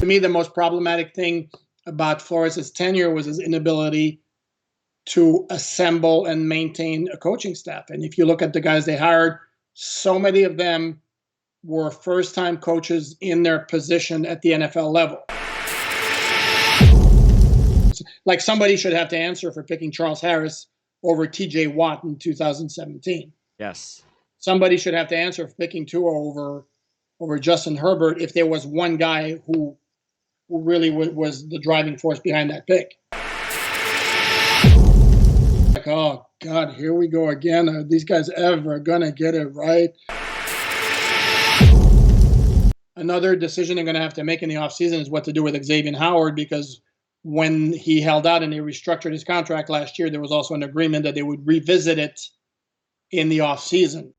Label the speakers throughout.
Speaker 1: me, the most problematic thing about Flores' tenure was his inability to assemble and maintain a coaching staff. And if you look at the guys they hired, so many of them were first-time coaches in their position at the NFL level. Like somebody should have to answer for picking Charles Harris over TJ Watt in 2017.
Speaker 2: Yes.
Speaker 1: Somebody should have to answer for picking Tua over Justin Herbert if there was one guy who really was the driving force behind that pick. Like, oh, God, here we go again. Are these guys ever going to get it right? Another decision they're going to have to make in the offseason is what to do with Xavier Howard, because when he held out and he restructured his contract last year, there was also an agreement that they would revisit it in the offseason.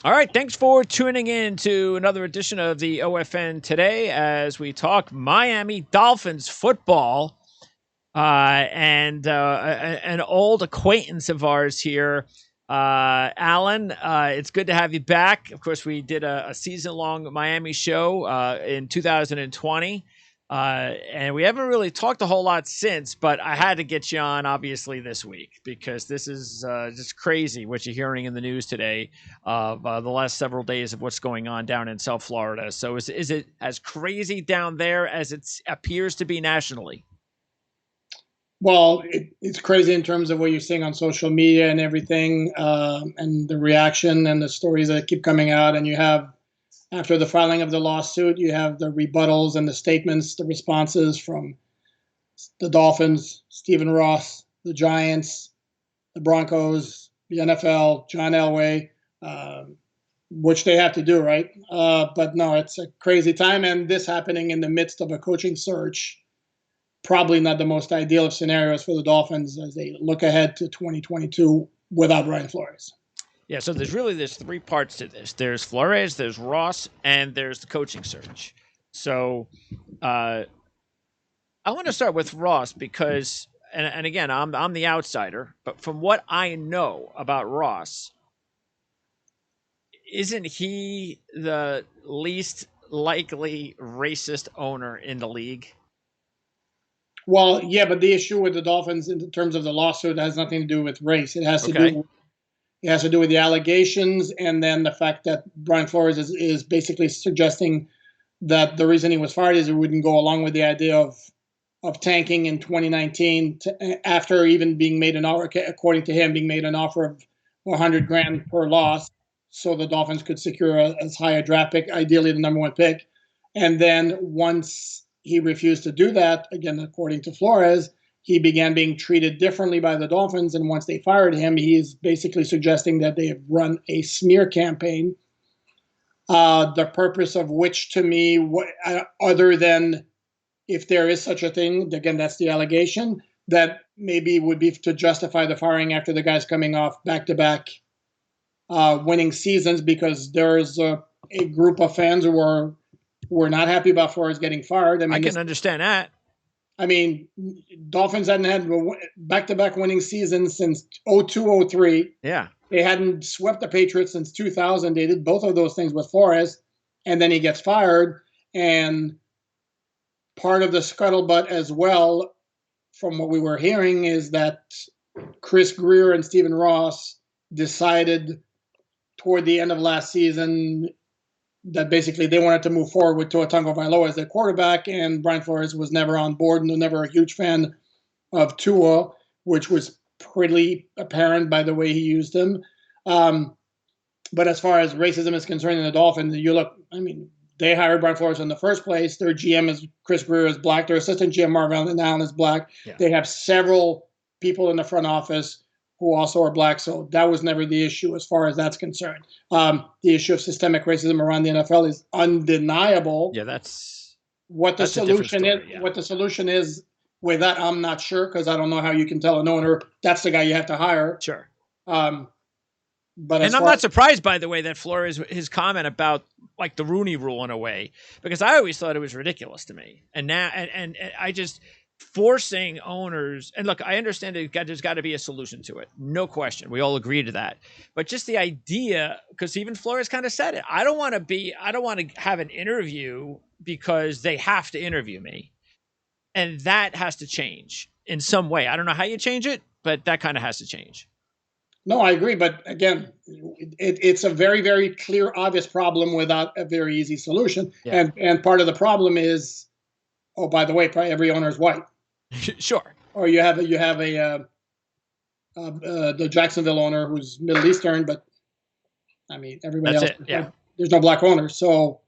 Speaker 2: All right, thanks for tuning in to another edition of the OFN today as we talk Miami Dolphins football. And an old acquaintance of ours here, Alan. It's good to have you back. Of course, we did a season-long Miami show in 2020. And we haven't really talked a whole lot since, but I had to get you on, obviously, this week because this is just crazy what you're hearing in the news today of the last several days of what's going on down in South Florida. So is it as crazy down there as it appears to be nationally?
Speaker 1: Well, it's crazy in terms of what you're seeing on social media and everything, and the reaction and the stories that keep coming out. And you have, after the filing of the lawsuit, you have the rebuttals and the statements, the responses from the Dolphins, Stephen Ross, the Giants, the Broncos, the NFL, John Elway, which they have to do, right? But no, it's a crazy time. And this happening in the midst of a coaching search, probably not the most ideal of scenarios for the Dolphins as they look ahead to 2022 without Brian Flores.
Speaker 2: Yeah, so there's three parts to this. There's Flores, there's Ross, and there's the coaching search. So I want to start with Ross because, and again, I'm the outsider, but from what I know about Ross, isn't he the least likely racist owner in the league?
Speaker 1: Well, yeah, but the issue with the Dolphins in terms of the lawsuit has nothing to do with race. It has to do with the allegations, and then the fact that Brian Flores is basically suggesting that the reason he was fired is he wouldn't go along with the idea of tanking in 2019 after even being made an offer, according to him, being made an offer of $100,000 per loss, so the Dolphins could secure as high a draft pick, ideally the number one pick, and then once he refused to do that, again, according to Flores, he began being treated differently by the Dolphins. And once they fired him, he is basically suggesting that they have run a smear campaign, the purpose of which, to me, other than if there is such a thing, again, that's the allegation, that maybe would be to justify the firing after the guy's coming off back-to-back winning seasons, because there's a group of fans who are not happy about Flores getting fired.
Speaker 2: I can understand that.
Speaker 1: I mean, Dolphins hadn't had back-to-back winning seasons since 2002-03.
Speaker 2: Yeah.
Speaker 1: They hadn't swept the Patriots since 2000. They did both of those things with Flores, and then he gets fired. And part of the scuttlebutt as well, from what we were hearing, is that Chris Greer and Stephen Ross decided toward the end of last season that basically they wanted to move forward with Tua Tagovailoa as their quarterback, and Brian Flores was never on board and was never a huge fan of Tua, which was pretty apparent by the way he used him. But as far as racism is concerned in the Dolphins, you look, I mean, they hired Brian Flores in the first place. Their GM is Chris Greer is black. Their assistant GM Marvin Allen is black. Yeah. They have several people in the front office who also are black. So that was never the issue as far as that's concerned. The issue of systemic racism around the NFL is undeniable.
Speaker 2: Yeah, that's
Speaker 1: what the solution is. Yeah. What the solution is with that, I'm not sure, because I don't know how you can tell an owner that's the guy you have to hire.
Speaker 2: Sure.
Speaker 1: But
Speaker 2: And I'm not surprised, by the way, that Flores, his comment about like the Rooney Rule in a way, because I always thought it was ridiculous to me. And now, and I just forcing owners, and look, I understand there's got to be a solution to it. No question. We all agree to that. But just the idea, because even Flores kind of said it, I don't want to have an interview because they have to interview me. And that has to change in some way. I don't know how you change it, but that kind of has to change.
Speaker 1: No, I agree. But again, it's a very, very clear, obvious problem without a very easy solution.
Speaker 2: Yeah.
Speaker 1: And part of the problem is, oh, by the way, probably every owner is white.
Speaker 2: Sure.
Speaker 1: Or you have the Jacksonville owner who's Middle Eastern, but I mean everybody
Speaker 2: That's
Speaker 1: else.
Speaker 2: It. Yeah.
Speaker 1: There's no black owner, so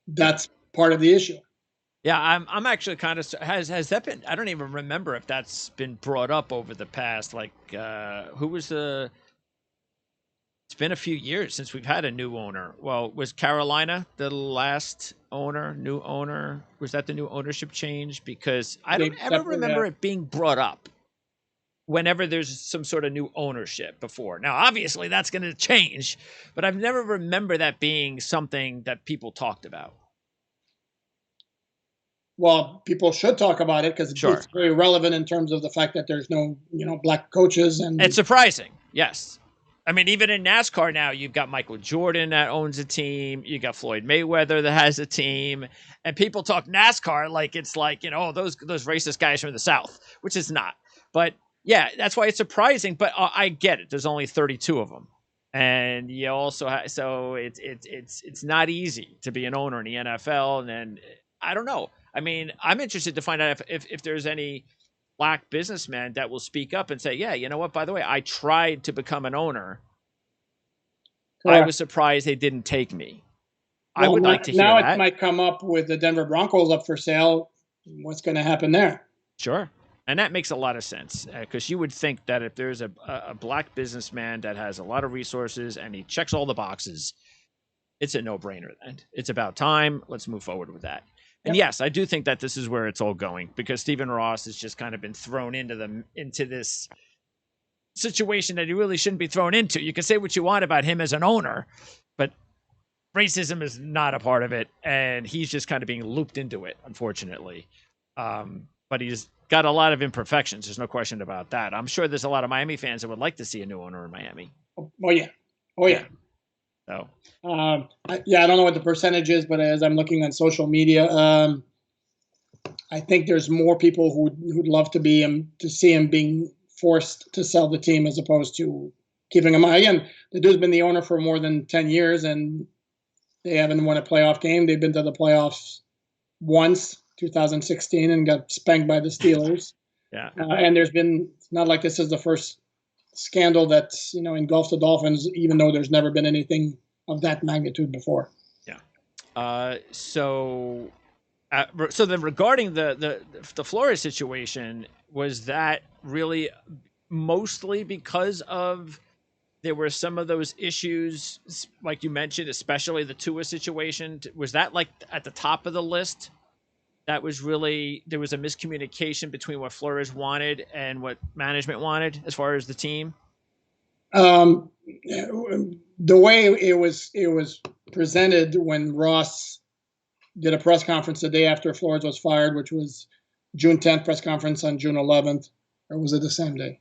Speaker 1: that's part of the issue.
Speaker 2: Yeah, I'm actually kind of has that been? I don't even remember if that's been brought up over the past. Like, who was the? It's been a few years since we've had a new owner. Well, was Carolina the last new owner? Was that the new ownership change? Because I don't ever remember it being brought up whenever there's some sort of new ownership before. Now, obviously, that's going to change, but I've never remember that being something that people talked about.
Speaker 1: Well, people should talk about it because it's very relevant in terms of the fact that there's no, black coaches. And
Speaker 2: it's surprising. Yes. I mean, even in NASCAR now, you've got Michael Jordan that owns a team. You got Floyd Mayweather that has a team. And people talk NASCAR like it's like, those racist guys from the South, which is not. But yeah, that's why it's surprising. But I get it. There's only 32 of them. And you also so it's not easy to be an owner in the NFL. And then I don't know. I mean, I'm interested to find out if there's any black businessmen that will speak up and say, yeah, you know what, by the way, I tried to become an owner. Correct. I was surprised they didn't take me. Well, I would like to hear
Speaker 1: now
Speaker 2: that.
Speaker 1: It might come up with the Denver Broncos up for sale. What's going to happen there?
Speaker 2: Sure. And that makes a lot of sense because you would think that if there's a black businessman that has a lot of resources and he checks all the boxes, it's a no-brainer then. It's about time. Let's move forward with that. And yes, I do think that this is where it's all going because Stephen Ross has just kind of been thrown into this situation that he really shouldn't be thrown into. You can say what you want about him as an owner, but racism is not a part of it, and he's just kind of being looped into it, unfortunately. But he's got a lot of imperfections. There's no question about that. I'm sure there's a lot of Miami fans that would like to see a new owner in Miami.
Speaker 1: Oh yeah.
Speaker 2: So,
Speaker 1: I don't know what the percentage is, but as I'm looking on social media, I think there's more people who'd love to see him being forced to sell the team as opposed to keeping him. Again, the dude's been the owner for more than 10 years, and they haven't won a playoff game. They've been to the playoffs once, 2016, and got spanked by the Steelers.
Speaker 2: Yeah.
Speaker 1: And it's not like this is the first scandal that's engulfed the Dolphins, even though there's never been anything of that magnitude before.
Speaker 2: Yeah. So then regarding the Flores situation, was that really mostly because of there were some of those issues, like you mentioned, especially the Tua situation? Was that like at the top of the list? That was really, there was a miscommunication between what Flores wanted and what management wanted as far as the team?
Speaker 1: The way it was presented when Ross did a press conference the day after Flores was fired, which was June 10th, press conference on June 11th, or was it the same day?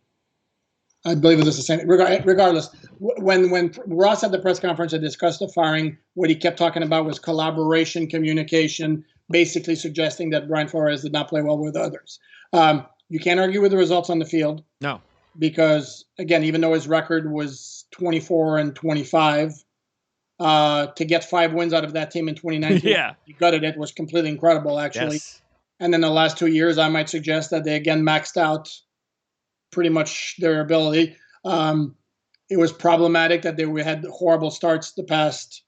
Speaker 1: I believe it was the same. Regardless, when Ross had the press conference and discussed the firing, what he kept talking about was collaboration, communication, basically suggesting that Brian Flores did not play well with others. You can't argue with the results on the field.
Speaker 2: No.
Speaker 1: Because, again, even though his record was 24-25, to get 5 wins out of that team in 2019, he gutted it, was completely incredible, actually.
Speaker 2: Yes.
Speaker 1: And then the last 2 years, I might suggest that they, again, maxed out pretty much their ability. It was problematic that they had horrible starts the past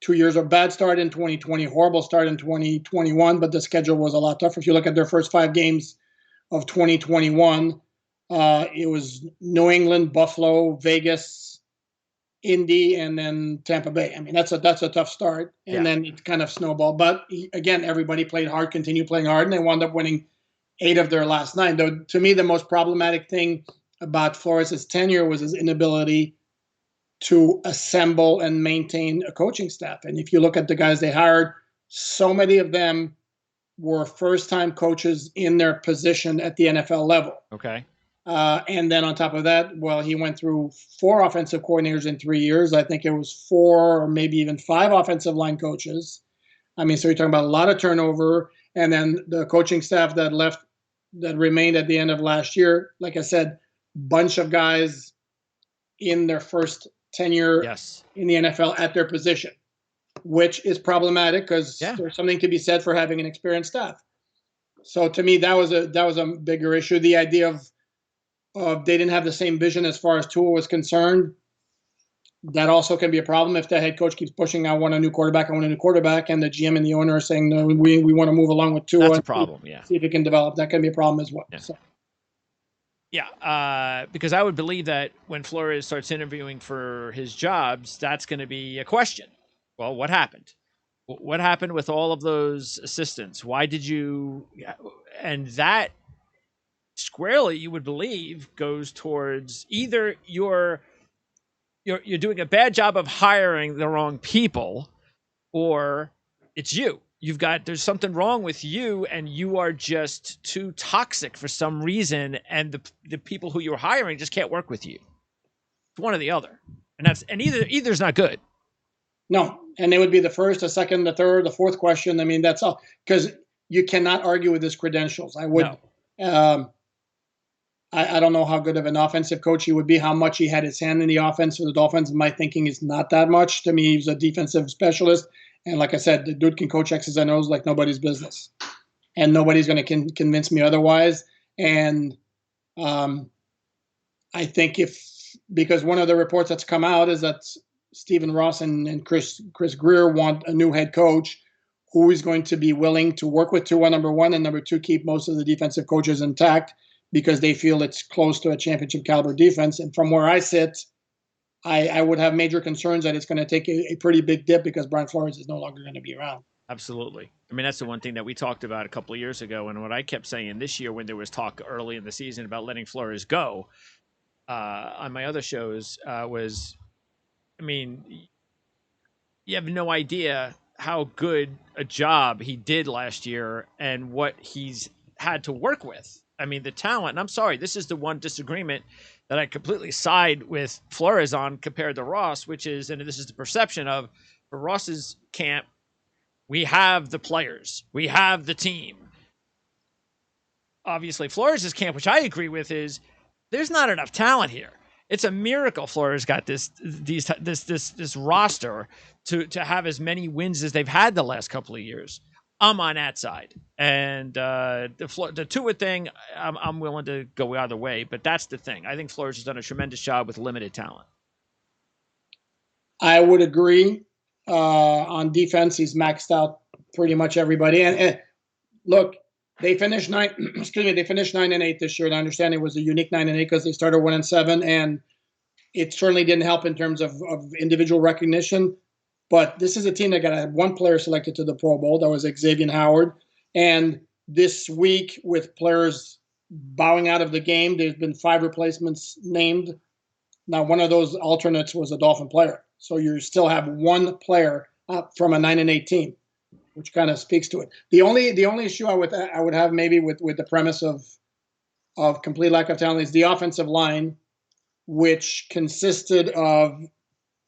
Speaker 1: 2 years, or bad start in 2020, horrible start in 2021, but the schedule was a lot tougher. If you look at their first 5 games of 2021, it was New England, Buffalo, Vegas, Indy, and then Tampa Bay. I mean, that's a tough start, and then it kind of snowballed. But again, everybody played hard, continued playing hard, and they wound up winning 8 of their last 9. Though to me, the most problematic thing about Flores' tenure was his inability to assemble and maintain a coaching staff. And if you look at the guys they hired, so many of them were first-time coaches in their position at the NFL level.
Speaker 2: Okay.
Speaker 1: And then on top of that, well, he went through 4 offensive coordinators in 3 years. I think it was 4 or maybe even 5 offensive line coaches. I mean, so you're talking about a lot of turnover. And then the coaching staff that left, that remained at the end of last year, like I said, bunch of guys in their first tenure in the NFL at their position, which is problematic because there's something to be said for having an experienced staff. So to me, that was a bigger issue. The idea of they didn't have the same vision as far as Tua was concerned. That also can be a problem if the head coach keeps pushing, I want a new quarterback, and the GM and the owner are saying, no, we want to move along with Tua.
Speaker 2: That's a problem,
Speaker 1: see if it can develop. That can be a problem as well.
Speaker 2: Yeah.
Speaker 1: So.
Speaker 2: Yeah, because I would believe that when Flores starts interviewing for his jobs, that's going to be a question. Well, what happened? What happened with all of those assistants? Why did you? And that squarely, you would believe, goes towards either you're doing a bad job of hiring the wrong people, or it's you. There's something wrong with you, and you are just too toxic for some reason, and the people who you're hiring just can't work with you. It's one or the other, and either's not good.
Speaker 1: No, and it would be the first, the second, the third, the fourth question. I mean, that's all, because you cannot argue with his credentials. I would. No. I don't know how good of an offensive coach he would be, how much he had his hand in the offense for the Dolphins. My thinking is not that much. To me, he's a defensive specialist. And like I said, the dude can coach X's and O's like nobody's business. And nobody's going to convince me otherwise. And I think because one of the reports that's come out is that Stephen Ross and Chris Greer want a new head coach who is going to be willing to work with Tua, number one, and number two, keep most of the defensive coaches intact, because they feel it's close to a championship caliber defense. And from where I sit, I would have major concerns that it's going to take a pretty big dip because Brian Flores is no longer going to be around.
Speaker 2: Absolutely. I mean, that's the one thing that we talked about a couple of years ago. And what I kept saying this year when there was talk early in the season about letting Flores go on my other shows was, I mean, you have no idea how good a job he did last year and what he's had to work with. I mean, the talent, and I'm sorry, this is the one disagreement that I completely side with Flores on compared to Ross, which is, and this is the perception of, for Ross's camp, we have the players, we have the team. Obviously, Flores' camp, which I agree with, is there's not enough talent here. It's a miracle Flores got this roster to have as many wins as they've had the last couple of years. I'm on that side, and the Tua thing, I'm willing to go either way. But that's the thing. I think Flores has done a tremendous job with limited talent.
Speaker 1: I would agree. On defense, he's maxed out pretty much everybody. And look, they finished 9. They finished 9-8 this year. And I understand it was a unique 9-8 because they started 1-7, and it certainly didn't help in terms of individual recognition. But this is a team that got one player selected to the Pro Bowl. That was Xavier Howard. And this week, with players bowing out of the game, there's been 5 replacements named. Now, one of those alternates was a Dolphin player. So you still have one player from a 9-8 team, which kind of speaks to it. The only issue I would have maybe with the premise of complete lack of talent is the offensive line, which consisted of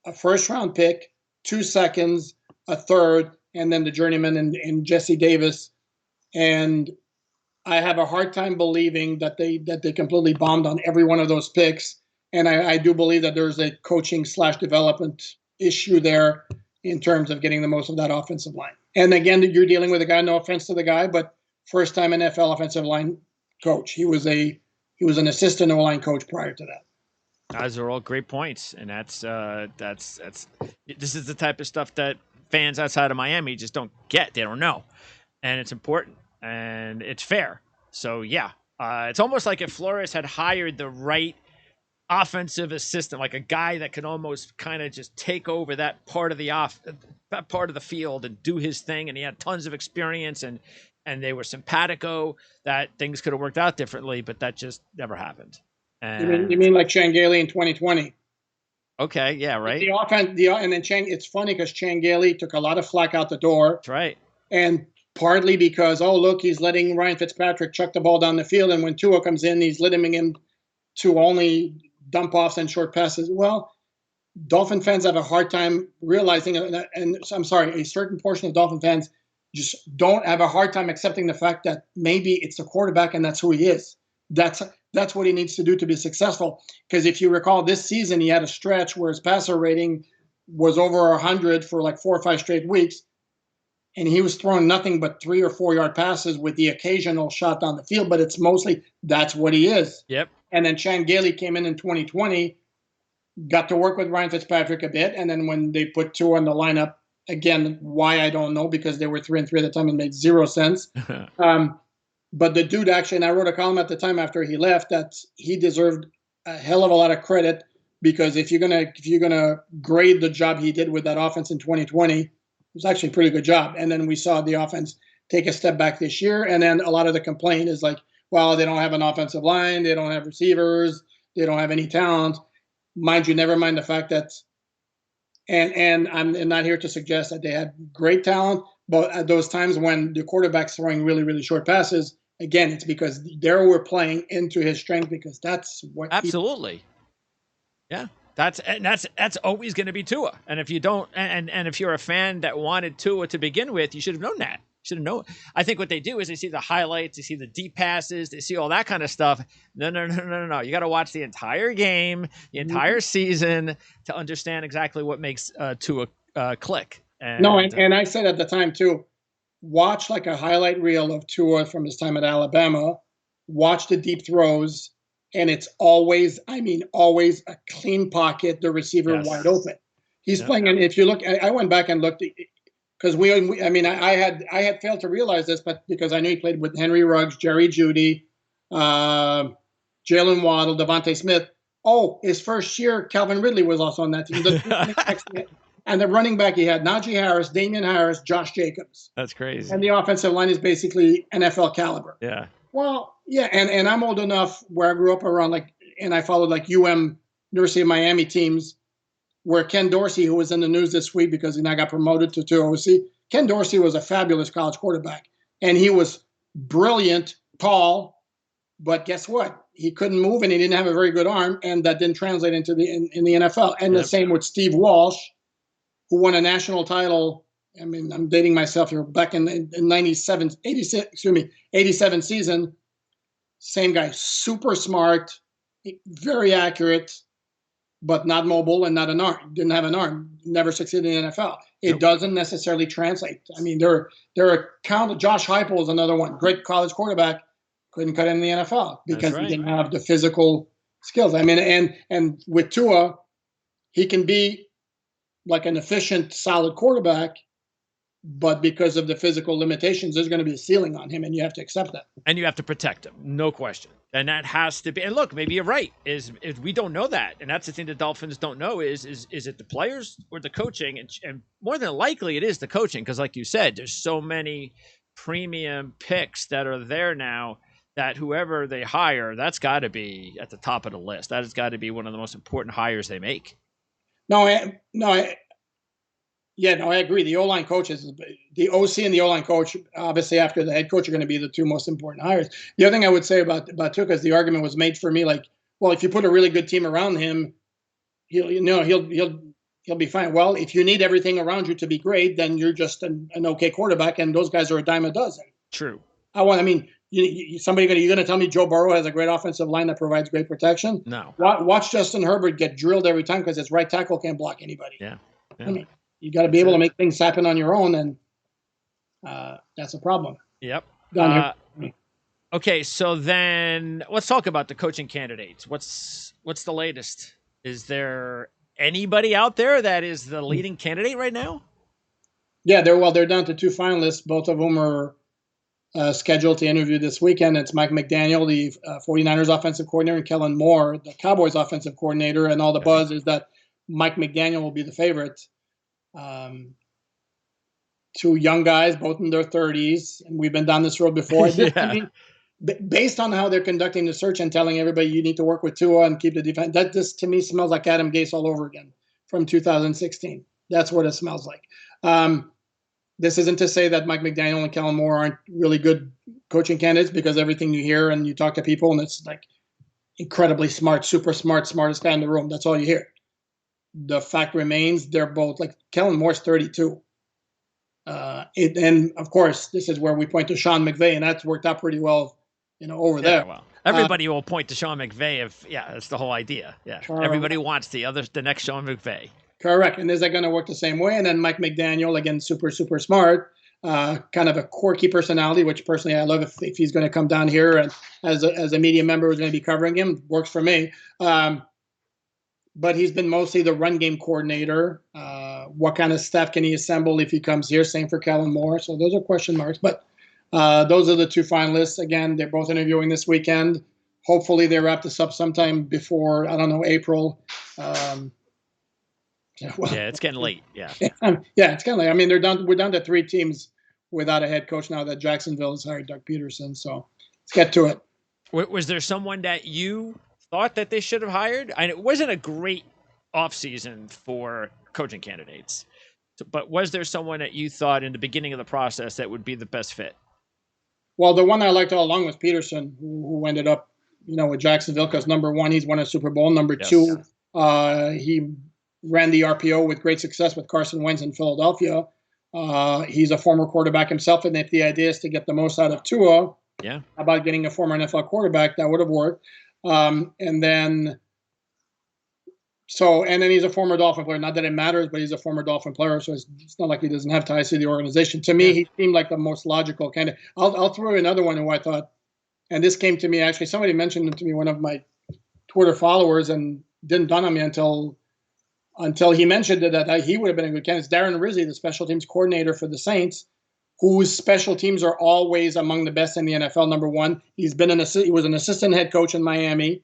Speaker 1: a first-round pick, 2 seconds, a third, and then the journeyman and Jesse Davis. And I have a hard time believing that they completely bombed on every one of those picks. And I do believe that there's a coaching/development issue there in terms of getting the most of that offensive line. And again, you're dealing with a guy, no offense to the guy, but first-time NFL offensive line coach. He was an assistant O-line coach prior to that.
Speaker 2: Those are all great points, and that's this is the type of stuff that fans outside of Miami just don't get. They don't know, and it's important and it's fair. So yeah, it's almost like if Flores had hired the right offensive assistant, like a guy that could almost kind of just take over that part of the field and do his thing, and he had tons of experience and they were simpatico, that things could have worked out differently, but that just never happened.
Speaker 1: You mean like Shangeli in 2020?
Speaker 2: Okay, yeah, right.
Speaker 1: The offense, and then it's funny because Changeli took a lot of flack out the door.
Speaker 2: That's right.
Speaker 1: And partly because, oh, look, he's letting Ryan Fitzpatrick chuck the ball down the field. And when Tua comes in, he's limiting him to only dump offs and short passes. Well, Dolphin fans have a hard time realizing, and I'm sorry, a certain portion of Dolphin fans just don't have a hard time accepting the fact that maybe it's the quarterback and that's who he is. That's what he needs to do to be successful. Because if you recall, this season he had a stretch where his passer rating was over 100 for like 4 or 5 straight weeks, and he was throwing nothing but 3 or 4 yard passes with the occasional shot down the field. But it's mostly that's what he is.
Speaker 2: Yep.
Speaker 1: And then Changeli came in 2020, got to work with Ryan Fitzpatrick a bit, and then when they put Tua in the lineup again, why I don't know, because they were 3-3 at the time and made zero sense. But the dude actually, and I wrote a column at the time after he left, that he deserved a hell of a lot of credit, because if you're gonna grade the job he did with that offense in 2020, it was actually a pretty good job. And then we saw the offense take a step back this year, and then a lot of the complaint is like, well, they don't have an offensive line, they don't have receivers, they don't have any talent. Mind you, never mind the fact that, and I'm not here to suggest that they had great talent, but at those times when the quarterback's throwing really, really short passes, again, it's because they were playing into his strength, because that's what.
Speaker 2: Absolutely. Yeah. That's always going to be Tua. And if you don't, and if you're a fan that wanted Tua to begin with, you should have known that. Should have known. I think what they do is they see the highlights, they see the deep passes, they see all that kind of stuff. No. You got to watch the entire game, the entire season to understand exactly what makes Tua click. And
Speaker 1: I said at the time too, watch like a highlight reel of Tua from his time at Alabama, watch the deep throws, and it's always a clean pocket, the receiver wide open. He's playing, and if you look, I went back and looked, because I had failed to realize this, but because I knew he played with Henry Ruggs, Jerry Jeudy, Jalen Waddle, Devontae Smith. Oh, his first year, Calvin Ridley was also on that team. And the running back, he had Najee Harris, Damian Harris, Josh Jacobs.
Speaker 2: That's crazy.
Speaker 1: And the offensive line is basically NFL caliber.
Speaker 2: Yeah.
Speaker 1: Well, yeah, and I'm old enough where I grew up around and I followed University of Miami teams, where Ken Dorsey, who was in the news this week because he now got promoted to OC, Ken Dorsey was a fabulous college quarterback. And he was brilliant, tall, but guess what? He couldn't move and he didn't have a very good arm, and that didn't translate into in the NFL. And the same with Steve Walsh, who won a national title. I mean, I'm dating myself here, back in 87 season. Same guy, super smart, very accurate, but not mobile and not an arm. Didn't have an arm. Never succeeded in the NFL. It doesn't necessarily translate. I mean, there are countless. Josh Heupel is another one. Great college quarterback. Couldn't cut in the NFL because he didn't have the physical skills. I mean, and with Tua, he can be like an efficient, solid quarterback, but because of the physical limitations, there's going to be a ceiling on him, and you have to accept that. And
Speaker 2: you have to protect him, no question. And that has to be. And look, maybe you're right. Is we don't know that, and that's the thing the Dolphins don't know. Is it the players or the coaching? And more than likely, it is the coaching, because, like you said, there's so many premium picks that are there now that whoever they hire, that's got to be at the top of the list. That has got to be one of the most important hires they make.
Speaker 1: I agree. The O-line coaches, the OC and the O-line coach, obviously after the head coach, are going to be the two most important hires. The other thing I would say about Tua is the argument was made for me, like, well, if you put a really good team around him, he'll be fine. Well, if you need everything around you to be great, then you're just an okay quarterback, and those guys are a dime a dozen.
Speaker 2: True.
Speaker 1: You're going to tell me Joe Burrow has a great offensive line that provides great protection?
Speaker 2: No.
Speaker 1: Watch Justin Herbert get drilled every time because his right tackle can't block anybody.
Speaker 2: Yeah.
Speaker 1: I mean, you got to be able to make things happen on your own, and that's a problem.
Speaker 2: Yep.
Speaker 1: Down here.
Speaker 2: Okay, so then let's talk about the coaching candidates. What's the latest? Is there anybody out there that is the leading candidate right now?
Speaker 1: Yeah, they're down to 2 finalists, both of whom are scheduled to interview this weekend. It's Mike McDaniel, the 49ers offensive coordinator, and Kellen Moore, the Cowboys offensive coordinator. And all the buzz is that Mike McDaniel will be the favorite. 2 young guys, both in their 30s, and we've been down this road before.
Speaker 2: Yeah.
Speaker 1: I mean, based on how they're conducting the search and telling everybody you need to work with Tua and keep the defense, that just to me smells like Adam Gase all over again from 2016. That's what it smells like. This isn't to say that Mike McDaniel and Kellen Moore aren't really good coaching candidates, because everything you hear and you talk to people and it's like incredibly smart, super smart, smartest guy in the room. That's all you hear. The fact remains they're both, like, Kellen Moore's 32. And of course, this is where we point to Sean McVay, and that's worked out pretty well, over there.
Speaker 2: Well, everybody will point to Sean McVay that's the whole idea. Yeah, everybody wants the next Sean McVay.
Speaker 1: Correct. And is that going to work the same way? And then Mike McDaniel, again, super, super smart, kind of a quirky personality, which personally I love. If he's going to come down here and as a media member who's going to be covering him, works for me. But he's been mostly the run game coordinator. What kind of staff can he assemble if he comes here? Same for Kellen Moore. So those are question marks. But those are the two finalists. Again, they're both interviewing this weekend. Hopefully they wrap this up sometime before, I don't know, April.
Speaker 2: It's getting late. Yeah,
Speaker 1: it's getting late. I mean, we're down to 3 teams without a head coach now that Jacksonville has hired Doug Peterson. So let's get to it.
Speaker 2: Was there someone that you thought that they should have hired? It wasn't a great offseason for coaching candidates, but was there someone that you thought in the beginning of the process that would be the best fit?
Speaker 1: Well, the one I liked all along was Peterson, who ended up, with Jacksonville, because number one, he's won a Super Bowl. Number two, he ran the RPO with great success with Carson Wentz in Philadelphia. He's a former quarterback himself, and if the idea is to get the most out of Tua, about getting a former NFL quarterback, that would have worked. And then he's a former Dolphin player. Not that it matters, but he's a former Dolphin player, so it's not like he doesn't have ties to the organization. To me, he seemed like the most logical candidate. I'll throw another one who I thought, and this came to me actually. Somebody mentioned it to me, one of my Twitter followers, and didn't dawn on me until he mentioned that he would have been a good candidate. It's Darren Rizzi, the special teams coordinator for the Saints, whose special teams are always among the best in the NFL. Number one, he was an assistant head coach in Miami.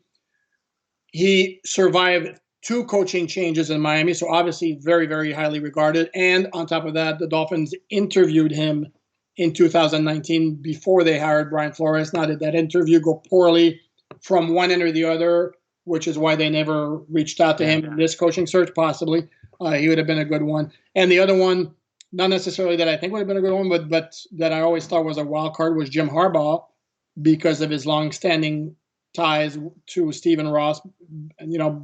Speaker 1: He survived 2 coaching changes in Miami, so obviously very, very highly regarded. And on top of that, the Dolphins interviewed him in 2019 before they hired Brian Flores. Now, did that interview go poorly from one end or the other, which is why they never reached out to him in this coaching search? Possibly. He would have been a good one. And the other one, not necessarily that I think would have been a good one, but that I always thought was a wild card, was Jim Harbaugh, because of his long-standing ties to Stephen Ross,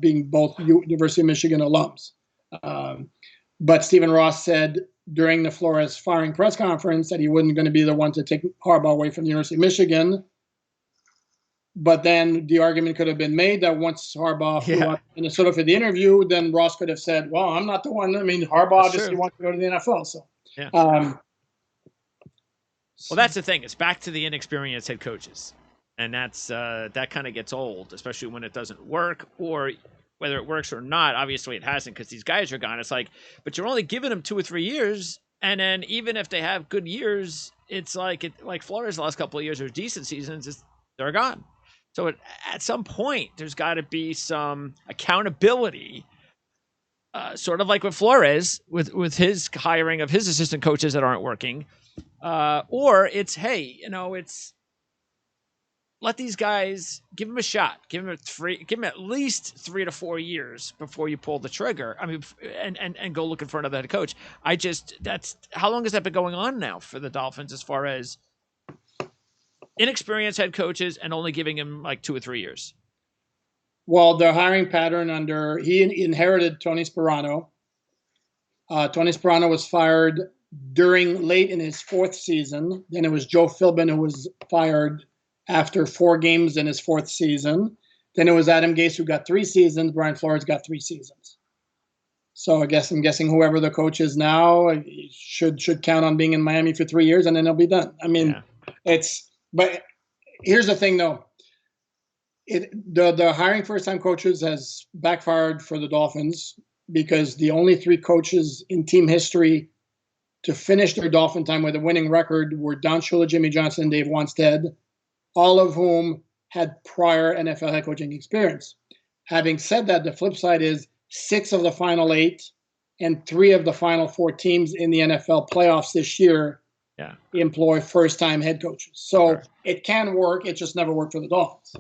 Speaker 1: being both University of Michigan alums. But Stephen Ross said during the Flores firing press conference that he wasn't going to be the one to take Harbaugh away from the University of Michigan. But then the argument could have been made that once Harbaugh flew out to Minnesota for the interview, then Ross could have said, well, I'm not the one. I mean, Harbaugh obviously wants to go to the NFL. So,
Speaker 2: well, that's the thing. It's back to the inexperienced head coaches. And that kind of gets old, especially when it doesn't work, or whether it works or not. Obviously, it hasn't, because these guys are gone. It's like, but you're only giving them 2 or 3 years. And then even if they have good years, it's like Flores the last couple of years or decent seasons, they're gone. So at some point, there's got to be some accountability, sort of like with Flores, with his hiring of his assistant coaches that aren't working. Or it's, hey, it's let these guys, give them a shot. Give them at least 3 to 4 years before you pull the trigger. I mean, and go looking for another head coach. How long has that been going on now for the Dolphins, as far as inexperienced head coaches and only giving him like 2 or 3 years?
Speaker 1: Well, the hiring pattern he inherited Tony Sparano. Tony Sparano was fired late in his 4th season. Then it was Joe Philbin who was fired after 4 games in his 4th season. Then it was Adam Gase who got 3 seasons. Brian Flores got 3 seasons. So I'm guessing whoever the coach is now should count on being in Miami for 3 years, and then he'll be done. I mean, But here's the thing, though. The hiring first-time coaches has backfired for the Dolphins, because the only 3 coaches in team history to finish their Dolphin time with a winning record were Don Shula, Jimmy Johnson, and Dave Wanstead, all of whom had prior NFL head coaching experience. Having said that, the flip side is 6 of the final 8 and 3 of the final 4 teams in the NFL playoffs this year employ first-time head coaches. So it can work. It just never worked for the Dolphins.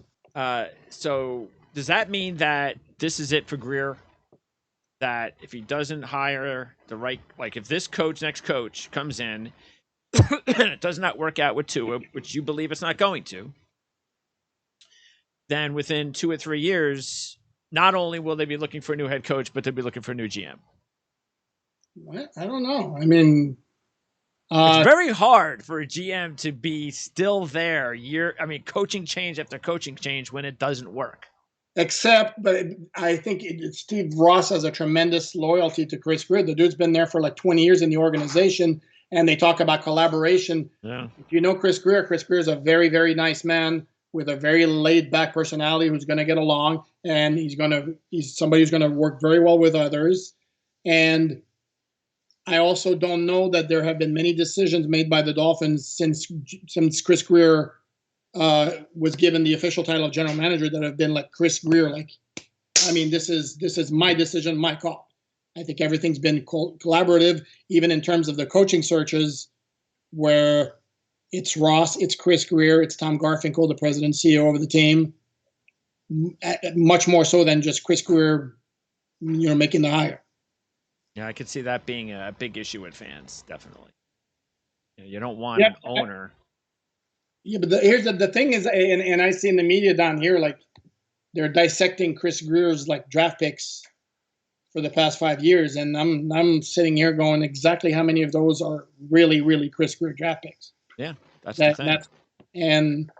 Speaker 2: So does that mean that this is it for Grier? That if he doesn't hire the right, like if this next coach comes in, and it does not work out with Tua, which you believe it's not going to, then within 2 or 3 years, not only will they be looking for a new head coach, but they'll be looking for a new GM.
Speaker 1: I don't know. I mean,
Speaker 2: it's very hard for a GM to be still there coaching change after coaching change when it doesn't work.
Speaker 1: But I think Steve Ross has a tremendous loyalty to Chris Grier. The dude's been there for like 20 years in the organization, and they talk about collaboration.
Speaker 2: Yeah.
Speaker 1: If you know Chris Grier is a very, very nice man with a very laid-back personality who's going to get along, and he's somebody who's going to work very well with others. And I also don't know that there have been many decisions made by the Dolphins since Chris Grier was given the official title of general manager that have been like Chris Grier. Like, I mean, this is my decision, my call. I think everything's been collaborative, even in terms of the coaching searches, where it's Ross, it's Chris Grier, it's Tom Garfinkel, the president and CEO of the team, much more so than just Chris Grier, making the hire.
Speaker 2: Yeah, I could see that being a big issue with fans, definitely. You don't want an owner.
Speaker 1: Yeah, but here's the thing is, and I see in the media down here, like, they're dissecting Chris Grier's like draft picks for the past 5 years, and I'm sitting here going, exactly how many of those are really, really Chris Grier draft picks?
Speaker 2: Yeah, that's the thing.
Speaker 1: And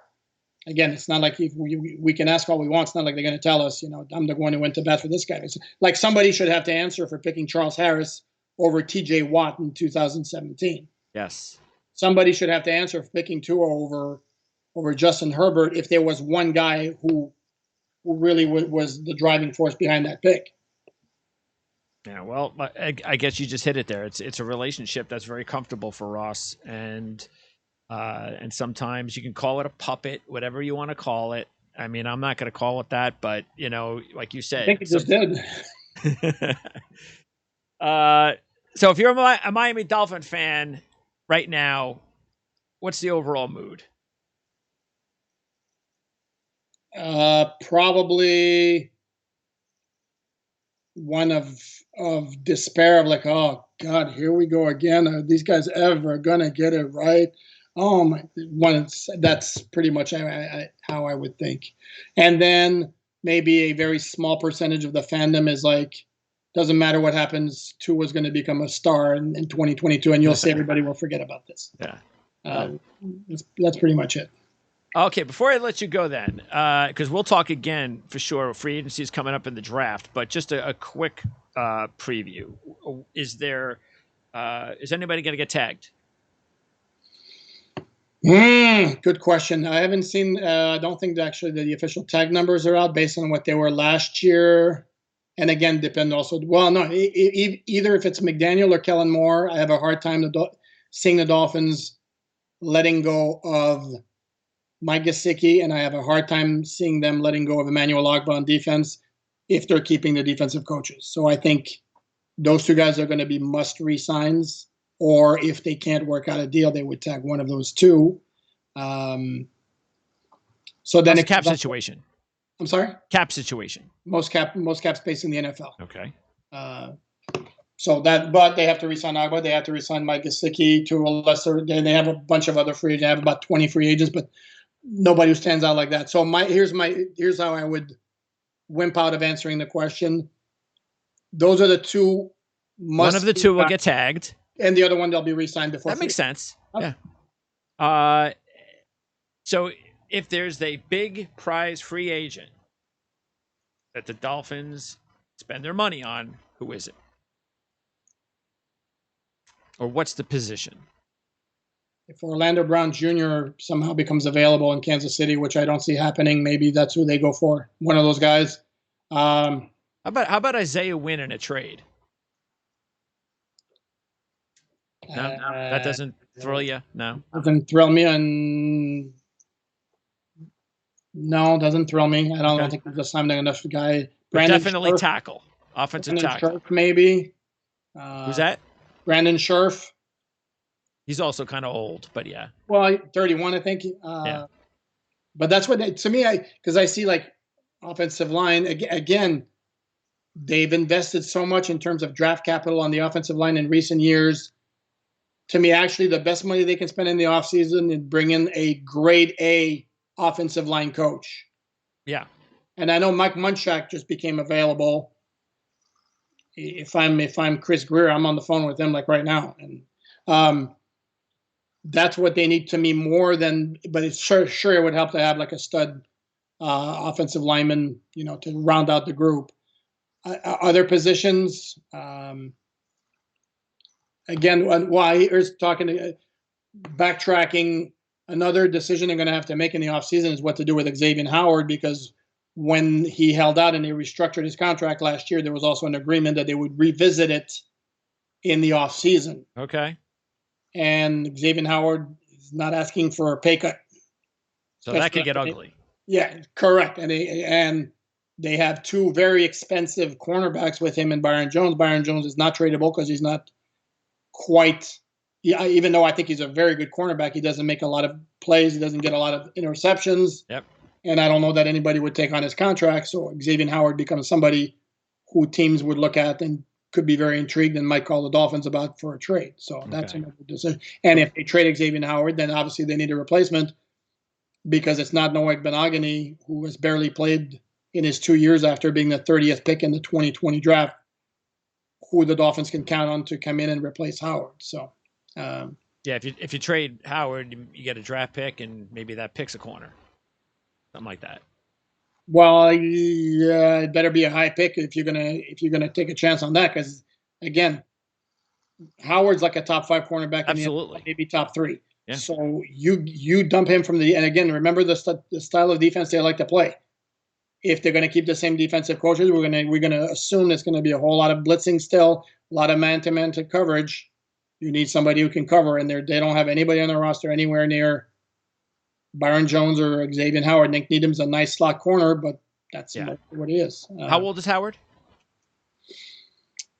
Speaker 1: again, it's not like if we can ask all we want. It's not like they're going to tell us, I'm the one who went to bat for this guy. It's like somebody should have to answer for picking Charles Harris over T.J. Watt in 2017.
Speaker 2: Yes.
Speaker 1: Somebody should have to answer for picking Tua over Justin Herbert if there was one guy who really was the driving force behind that pick.
Speaker 2: Yeah, well, I guess you just hit it there. It's a relationship that's very comfortable for Ross, and sometimes you can call it a puppet, whatever you want to call it. I mean, I'm not going to call it that, but like you said,
Speaker 1: I think it just did.
Speaker 2: So if you're a Miami Dolphin fan right now, what's the overall mood?
Speaker 1: Probably one of despair, of like, oh God, here we go again. Are these guys ever gonna get it right? Oh my! That's pretty much how I would think. And then maybe a very small percentage of the fandom is like, doesn't matter what happens, Tua's going to become a star in 2022, and you'll see everybody will forget about this.
Speaker 2: Yeah.
Speaker 1: That's pretty much it.
Speaker 2: Okay, before I let you go then, because we'll talk again for sure. Free agency is coming up in the draft, but just a quick preview. Is anybody going to get tagged?
Speaker 1: Good question. I haven't seen. I don't think actually the official tag numbers are out based on what they were last year. And again, depend also. Well, no, either if it's McDaniel or Kellen Moore, I have a hard time seeing the Dolphins letting go of Mike Gesicki, and I have a hard time seeing them letting go of Emmanuel Ogbah on defense if they're keeping the defensive coaches. So I think those two guys are going to be must re-signs, or if they can't work out a deal, they would tag one of those two. So then
Speaker 2: a cap situation.
Speaker 1: I'm sorry?
Speaker 2: Cap situation.
Speaker 1: Most cap space in the NFL.
Speaker 2: Okay.
Speaker 1: But they have to re-sign Ogbah. They have to re-sign Mike Gesicki to a lesser. They have a bunch of other free agents. They have about 20 free agents, but nobody who stands out like that. So here's how I would wimp out of answering the question. Those are the two.
Speaker 2: One of the two will get tagged,
Speaker 1: and the other one they'll be re-signed before.
Speaker 2: That makes sense.
Speaker 1: Okay.
Speaker 2: Yeah. So if there's a big prize free agent that the Dolphins spend their money on, who is it? Or what's the position?
Speaker 1: If Orlando Brown Jr. somehow becomes available in Kansas City, which I don't see happening, maybe that's who they go for. One of those guys.
Speaker 2: How about Isaiah Wynn in a trade? No, that doesn't thrill you? No?
Speaker 1: Doesn't thrill me. And no, doesn't thrill me. I don't think there's a time enough guy.
Speaker 2: Definitely tackle. Offensive tackle.
Speaker 1: Scherf, maybe.
Speaker 2: Who's that?
Speaker 1: Brandon Scherf.
Speaker 2: He's also kind of old, but yeah.
Speaker 1: Well, 31, I think. Yeah. But that's what to me, because I see like offensive line again. They've invested so much in terms of draft capital on the offensive line in recent years. To me, actually, the best money they can spend in the offseason is bring in a grade A offensive line coach.
Speaker 2: Yeah.
Speaker 1: And I know Mike Munchak just became available. If I'm Chris Greer, I'm on the phone with him like right now. And that's what they need to me more than, but it's sure it would help to have like a stud offensive lineman, to round out the group. Other positions, again, while here's talking, backtracking, another decision they're going to have to make in the offseason is what to do with Xavier Howard, because when he held out and he restructured his contract last year, there was also an agreement that they would revisit it in the offseason.
Speaker 2: Okay.
Speaker 1: And Xavier Howard is not asking for a pay cut.
Speaker 2: So that could get ugly.
Speaker 1: Yeah, correct. And they have two very expensive cornerbacks with him and Byron Jones. Byron Jones is not tradable because he's not quite, even though I think he's a very good cornerback, he doesn't make a lot of plays. He doesn't get a lot of interceptions.
Speaker 2: Yep.
Speaker 1: And I don't know that anybody would take on his contract. So Xavier Howard becomes somebody who teams would look at and could be very intrigued and might call the Dolphins about for a trade. So that's another decision. And if they trade Xavier Howard, then obviously they need a replacement, because it's not Noah Benogany, who has barely played in his 2 years after being the 30th pick in the 2020 draft, who the Dolphins can count on to come in and replace Howard. So,
Speaker 2: yeah, if you trade Howard, you get a draft pick, and maybe that pick's a corner, something like that.
Speaker 1: Well, yeah, it better be a high pick if you're gonna take a chance on that, because again, Howard's like a top 5 cornerback.
Speaker 2: Absolutely,
Speaker 1: in the maybe top 3.
Speaker 2: Yeah.
Speaker 1: So you dump him from and again, remember the style of defense they like to play. If they're going to keep the same defensive coaches, we're going to assume there's going to be a whole lot of blitzing still, a lot of man-to-man coverage. You need somebody who can cover, and they don't have anybody on their roster anywhere near Byron Jones or Xavier Howard. Nick Needham's a nice slot corner, but that's what he is.
Speaker 2: How old is Howard?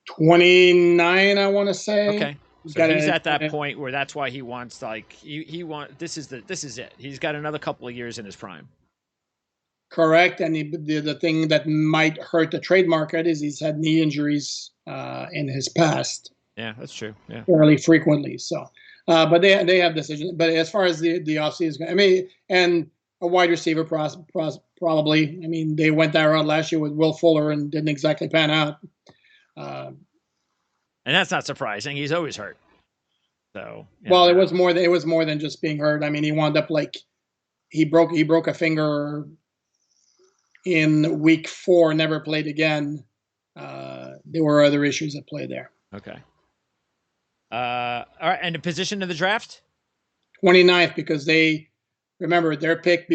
Speaker 1: 29, I want to say.
Speaker 2: Okay. So he's at that point where that's why he wants this is it. He's got another couple of years in his prime.
Speaker 1: Correct. And the thing that might hurt the trade market is he's had knee injuries in his past.
Speaker 2: Yeah, that's true. Yeah.
Speaker 1: Fairly frequently. So, but they have decisions. But as far as the offseason, I mean, and a wide receiver probably. I mean, they went that route last year with Will Fuller and didn't exactly pan out.
Speaker 2: And that's not surprising. He's always hurt. So
Speaker 1: well, it was more than just being hurt. I mean, he wound up like he broke a finger in week 4, never played again. There were other issues at play there.
Speaker 2: Okay. All right, and the position of the draft?
Speaker 1: 29th, because remember their pick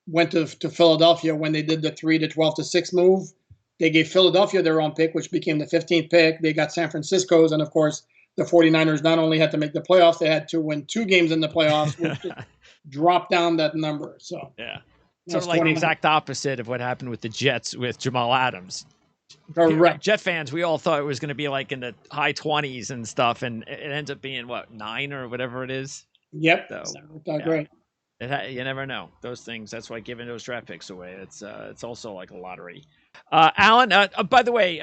Speaker 1: went to Philadelphia when they did the 3 to 12 to 6 move. They gave Philadelphia their own pick, which became the 15th pick. They got San Francisco's, and of course, the 49ers not only had to make the playoffs, they had to win 2 games in the playoffs, which dropped down that number. So
Speaker 2: yeah, sort of like the exact opposite of what happened with the Jets with Jamal Adams.
Speaker 1: Correct.
Speaker 2: Jet fans, we all thought it was going to be like in the high 20s and stuff, and it ends up being 9 or whatever it is.
Speaker 1: Yep.
Speaker 2: So
Speaker 1: great.
Speaker 2: You never know those things. That's why giving those draft picks away, it's also like a lottery. Alan, by the way,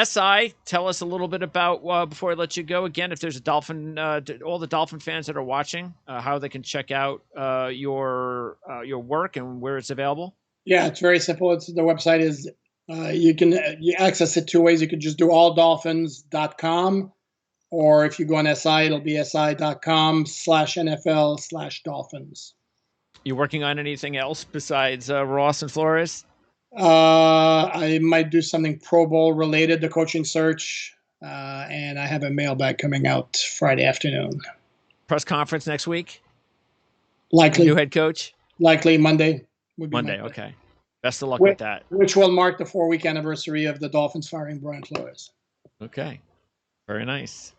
Speaker 2: SI, tell us a little bit about before I let you go. Again, if there's all the Dolphin fans that are watching, how they can check out your work and where it's available.
Speaker 1: Yeah, it's very simple. The website is you access it 2 ways. You could just do alldolphins.com, or if you go on SI, it'll be si.com/NFL/Dolphins.
Speaker 2: You working on anything else besides Ross and Flores?
Speaker 1: I might do something Pro Bowl related, the coaching search, and I have a mailbag coming out Friday afternoon.
Speaker 2: Press conference next week?
Speaker 1: Likely.
Speaker 2: New head coach?
Speaker 1: Likely Monday.
Speaker 2: Monday, okay. Best of luck with that.
Speaker 1: Which will mark the 4-week anniversary of the Dolphins firing Brian Flores.
Speaker 2: Okay. Very nice.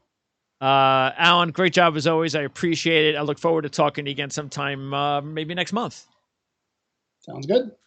Speaker 2: Alan, great job as always. I appreciate it. I look forward to talking to you again sometime, maybe next month.
Speaker 1: Sounds good.